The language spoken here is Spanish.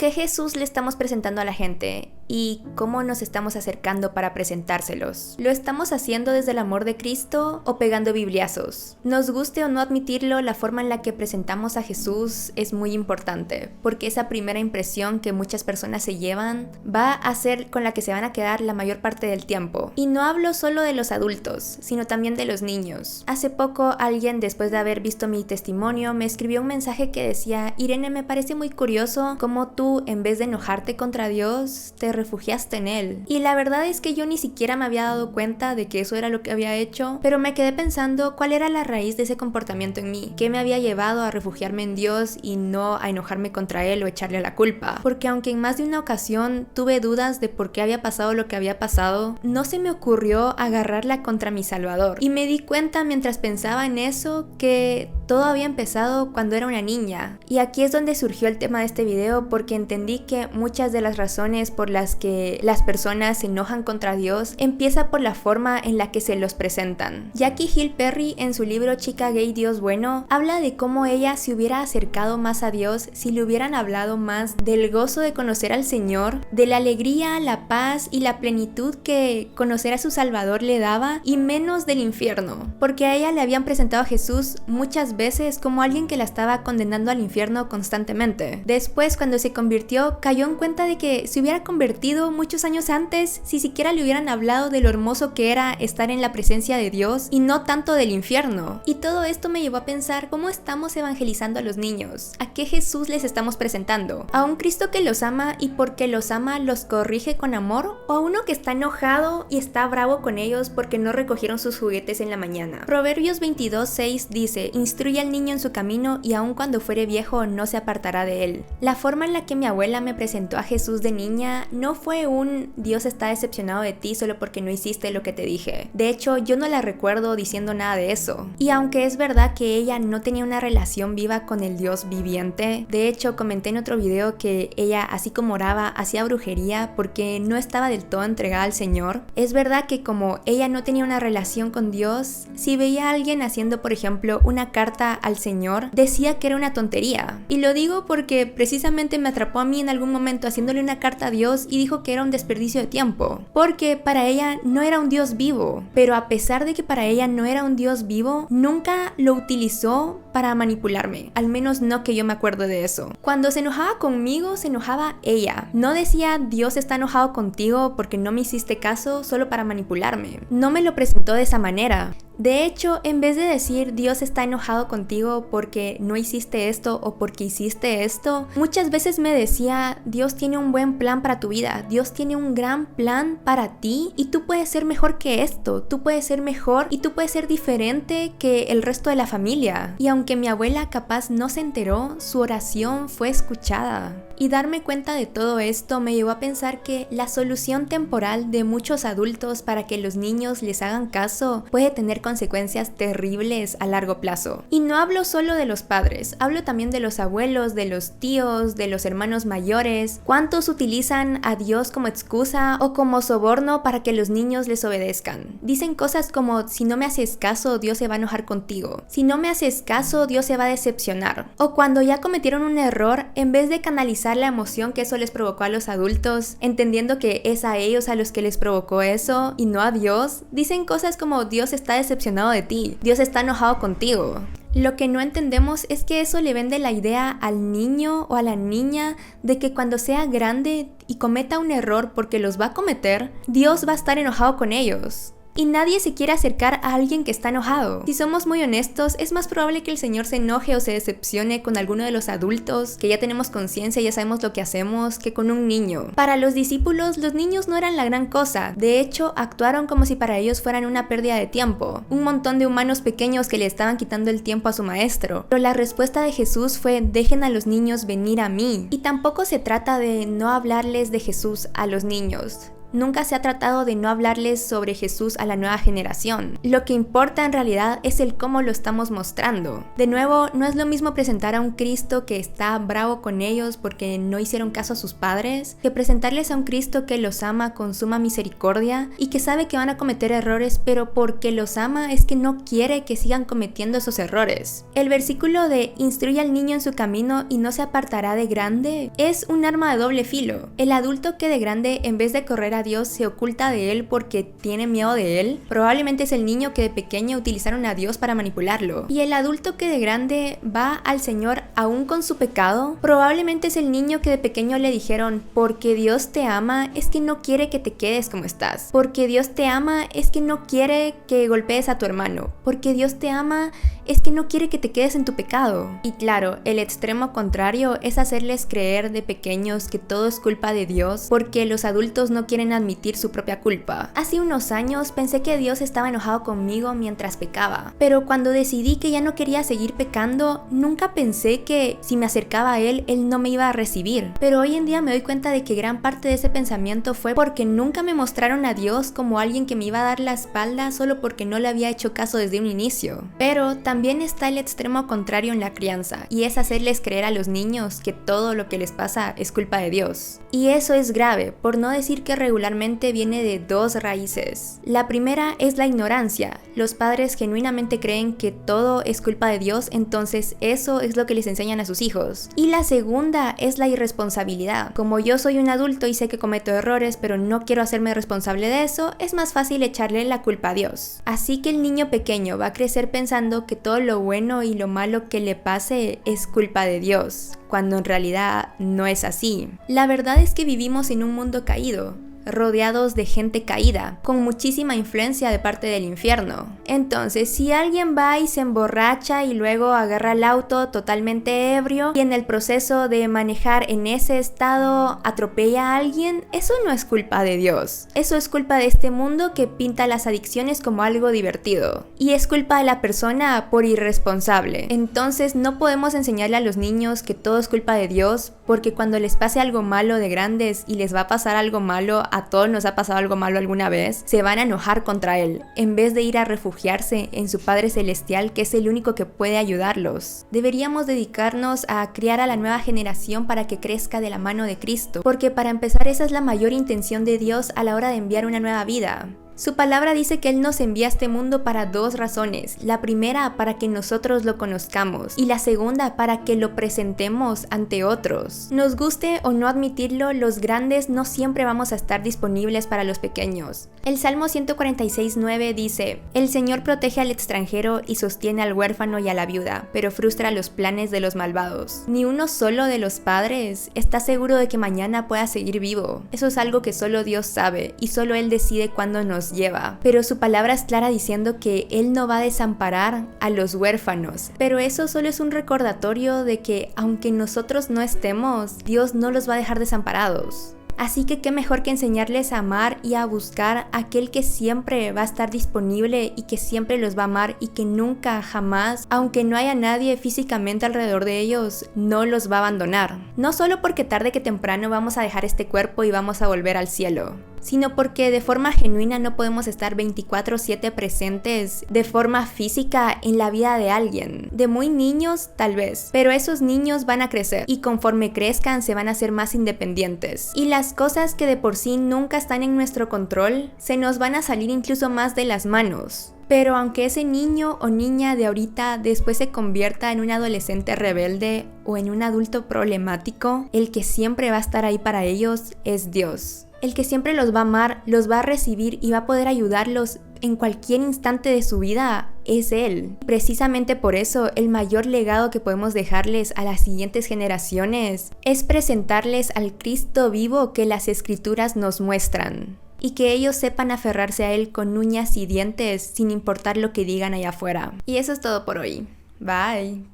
qué Jesús le estamos presentando a la gente y cómo nos estamos acercando para presentárselos? ¿Lo estamos haciendo desde el amor de Cristo o pegando bibliazos? Nos guste o no admitirlo, la forma en la que presentamos a Jesús es muy importante, porque esa primera impresión que muchas personas se llevan va a ser con la que se van a quedar la mayor parte del tiempo. Y no hablo solo de los adultos, sino también de los niños. Hace poco alguien, después de haber visto mi testimonio, me escribió un mensaje que decía: Irene, me parece muy curioso cómo tú, en vez de enojarte contra Dios, te refugiaste en Él. Y la verdad es que yo ni siquiera me había dado cuenta de que eso era lo que había hecho, pero me quedé pensando cuál era la raíz de ese comportamiento en mí, qué me había llevado a refugiarme en Dios y no a enojarme contra Él o echarle la culpa. Porque aunque en más de una ocasión tuve dudas de por qué había pasado lo que había pasado, no se me ocurrió agarrarla contra mi Salvador. Y me di cuenta mientras pensaba en eso que todo había empezado cuando era una niña. Y aquí es donde surgió el tema de este video, porque entendí que muchas de las razones por las que las personas se enojan contra Dios empieza por la forma en la que se los presentan. Jackie Hill Perry, en su libro Chica Gay Dios Bueno, habla de cómo ella se hubiera acercado más a Dios si le hubieran hablado más del gozo de conocer al Señor, de la alegría, la paz y la plenitud que conocer a su Salvador le daba, y menos del infierno, porque a ella le habían presentado a Jesús muchas veces como alguien que la estaba condenando al infierno constantemente. Después, cuando se convirtió, cayó en cuenta de que se hubiera convertido muchos años antes si siquiera le hubieran hablado de lo hermoso que era estar en la presencia de Dios y no tanto del infierno. Y todo esto me llevó a pensar: ¿cómo estamos evangelizando a los niños? ¿A qué Jesús les estamos presentando? ¿A un Cristo que los ama y porque los ama los corrige con amor? ¿O a uno que está enojado y está bravo con ellos porque no recogieron sus juguetes en la mañana? Proverbios 22:6 dice: instruye al niño en su camino y aun cuando fuere viejo no se apartará de él. La forma en la que mi abuela me presentó a Jesús de niña no fue un Dios está decepcionado de ti solo porque no hiciste lo que te dije. De hecho, yo no la recuerdo diciendo nada de eso. Y aunque es verdad que ella no tenía una relación viva con el Dios viviente, de hecho comenté en otro video que ella, así como oraba, hacía brujería porque no estaba del todo entregada al Señor. Es verdad que como ella no tenía una relación con Dios, si veía a alguien haciendo, por ejemplo, una carta al Señor, decía que era una tontería. Y lo digo porque precisamente me atrapó a mí en algún momento haciéndole una carta a Dios y dijo que era un desperdicio de tiempo, porque para ella no era un Dios vivo. Pero a pesar de que para ella no era un Dios vivo, nunca lo utilizó para manipularme, al menos no que yo me acuerdo de eso. Cuando se enojaba conmigo, se enojaba ella. No decía: Dios está enojado contigo porque no me hiciste caso, solo para manipularme. No me lo presentó de esa manera. De hecho, en vez de decir Dios está enojado contigo porque no hiciste esto o porque hiciste esto, muchas veces me decía: Dios tiene un buen plan para tu vida, Dios tiene un gran plan para ti y tú puedes ser mejor que esto, tú puedes ser mejor y tú puedes ser diferente que el resto de la familia. Y aunque mi abuela capaz no se enteró, su oración fue escuchada. Y darme cuenta de todo esto me llevó a pensar que la solución temporal de muchos adultos para que los niños les hagan caso puede tener consecuencias terribles a largo plazo. Y no hablo solo de los padres, hablo también de los abuelos, de los tíos, de los hermanos mayores. ¿Cuántos utilizan a Dios como excusa o como soborno para que los niños les obedezcan? Dicen cosas como: si no me haces caso, Dios se va a enojar contigo. Si no me haces caso, Dios se va a decepcionar. O cuando ya cometieron un error, en vez de canalizar la emoción que eso les provocó a los adultos, entendiendo que es a ellos a los que les provocó eso y no a Dios, dicen cosas como: Dios está decepcionado de ti, Dios está enojado contigo. Lo que no entendemos es que eso le vende la idea al niño o a la niña de que cuando sea grande y cometa un error, porque los va a cometer, Dios va a estar enojado con ellos. Y nadie se quiere acercar a alguien que está enojado. Si somos muy honestos, es más probable que el Señor se enoje o se decepcione con alguno de los adultos, que ya tenemos conciencia, ya sabemos lo que hacemos, que con un niño. Para los discípulos, los niños no eran la gran cosa. De hecho, actuaron como si para ellos fueran una pérdida de tiempo. Un montón de humanos pequeños que le estaban quitando el tiempo a su maestro. Pero la respuesta de Jesús fue: dejen a los niños venir a mí. Y tampoco se trata de no hablarles de Jesús a los niños. Nunca se ha tratado de no hablarles sobre Jesús a la nueva generación. Lo que importa en realidad es el cómo lo estamos mostrando. De nuevo, no es lo mismo presentar a un Cristo que está bravo con ellos porque no hicieron caso a sus padres, que presentarles a un Cristo que los ama con suma misericordia y que sabe que van a cometer errores, pero porque los ama es que no quiere que sigan cometiendo esos errores. El versículo de instruye al niño en su camino y no se apartará de grande es un arma de doble filo. El adulto que de grande, en vez de correr a Dios, se oculta de él porque tiene miedo de él, probablemente es el niño que de pequeño utilizaron a Dios para manipularlo. Y el adulto que de grande va al Señor aún con su pecado, probablemente es el niño que de pequeño le dijeron, porque Dios te ama es que no quiere que te quedes como estás, porque Dios te ama es que no quiere que golpees a tu hermano, porque Dios te ama es que no quiere que te quedes en tu pecado. Y claro, el extremo contrario es hacerles creer de pequeños que todo es culpa de Dios porque los adultos no quieren admitir su propia culpa. Hace unos años pensé que Dios estaba enojado conmigo mientras pecaba, pero cuando decidí que ya no quería seguir pecando, nunca pensé que si me acercaba a Él no me iba a recibir. Pero hoy en día me doy cuenta de que gran parte de ese pensamiento fue porque nunca me mostraron a Dios como alguien que me iba a dar la espalda solo porque no le había hecho caso desde un inicio. Pero también está el extremo contrario en la crianza, y es hacerles creer a los niños que todo lo que les pasa es culpa de Dios. Y eso es grave, por no decir que regularmente viene de dos raíces. La primera es la ignorancia. Los padres genuinamente creen que todo es culpa de Dios, entonces eso es lo que les enseñan a sus hijos. Y la segunda es la irresponsabilidad. Como yo soy un adulto y sé que cometo errores, pero no quiero hacerme responsable de eso, es más fácil echarle la culpa a Dios. Así que el niño pequeño va a crecer pensando que todo lo bueno y lo malo que le pase es culpa de Dios, cuando en realidad no es así. La verdad es que vivimos en un mundo caído, rodeados de gente caída, con muchísima influencia de parte del infierno. Entonces, si alguien va y se emborracha y luego agarra el auto totalmente ebrio y en el proceso de manejar en ese estado atropella a alguien, eso no es culpa de Dios. Eso es culpa de este mundo que pinta las adicciones como algo divertido. Y es culpa de la persona por irresponsable. Entonces, no podemos enseñarle a los niños que todo es culpa de Dios, porque cuando les pase algo malo de grandes y les va a pasar algo malo, a todos nos ha pasado algo malo alguna vez, se van a enojar contra Él, en vez de ir a refugiarse en su Padre Celestial, que es el único que puede ayudarlos. Deberíamos dedicarnos a criar a la nueva generación para que crezca de la mano de Cristo, porque para empezar esa es la mayor intención de Dios a la hora de enviar una nueva vida. Su palabra dice que Él nos envía a este mundo para dos razones. La primera, para que nosotros lo conozcamos, y la segunda, para que lo presentemos ante otros. Nos guste o no admitirlo, los grandes no siempre vamos a estar disponibles para los pequeños. El Salmo 146:9 dice: El Señor protege al extranjero y sostiene al huérfano y a la viuda, pero frustra los planes de los malvados. Ni uno solo de los padres está seguro de que mañana pueda seguir vivo. Eso es algo que solo Dios sabe, y solo Él decide cuándo nos lleva, pero su palabra es clara diciendo que Él no va a desamparar a los huérfanos, pero eso solo es un recordatorio de que aunque nosotros no estemos, Dios no los va a dejar desamparados. Así que qué mejor que enseñarles a amar y a buscar a aquel que siempre va a estar disponible y que siempre los va a amar y que nunca, jamás, aunque no haya nadie físicamente alrededor de ellos, no los va a abandonar. No solo porque tarde que temprano vamos a dejar este cuerpo y vamos a volver al cielo, sino porque de forma genuina no podemos estar 24/7 presentes de forma física en la vida de alguien. De muy niños, tal vez, pero esos niños van a crecer y conforme crezcan se van a hacer más independientes. Y las cosas que de por sí nunca están en nuestro control, se nos van a salir incluso más de las manos. Pero aunque ese niño o niña de ahorita después se convierta en un adolescente rebelde o en un adulto problemático, el que siempre va a estar ahí para ellos es Dios. El que siempre los va a amar, los va a recibir y va a poder ayudarlos en cualquier instante de su vida es Él. Precisamente por eso, el mayor legado que podemos dejarles a las siguientes generaciones es presentarles al Cristo vivo que las Escrituras nos muestran, y que ellos sepan aferrarse a Él con uñas y dientes sin importar lo que digan allá afuera. Y eso es todo por hoy. Bye.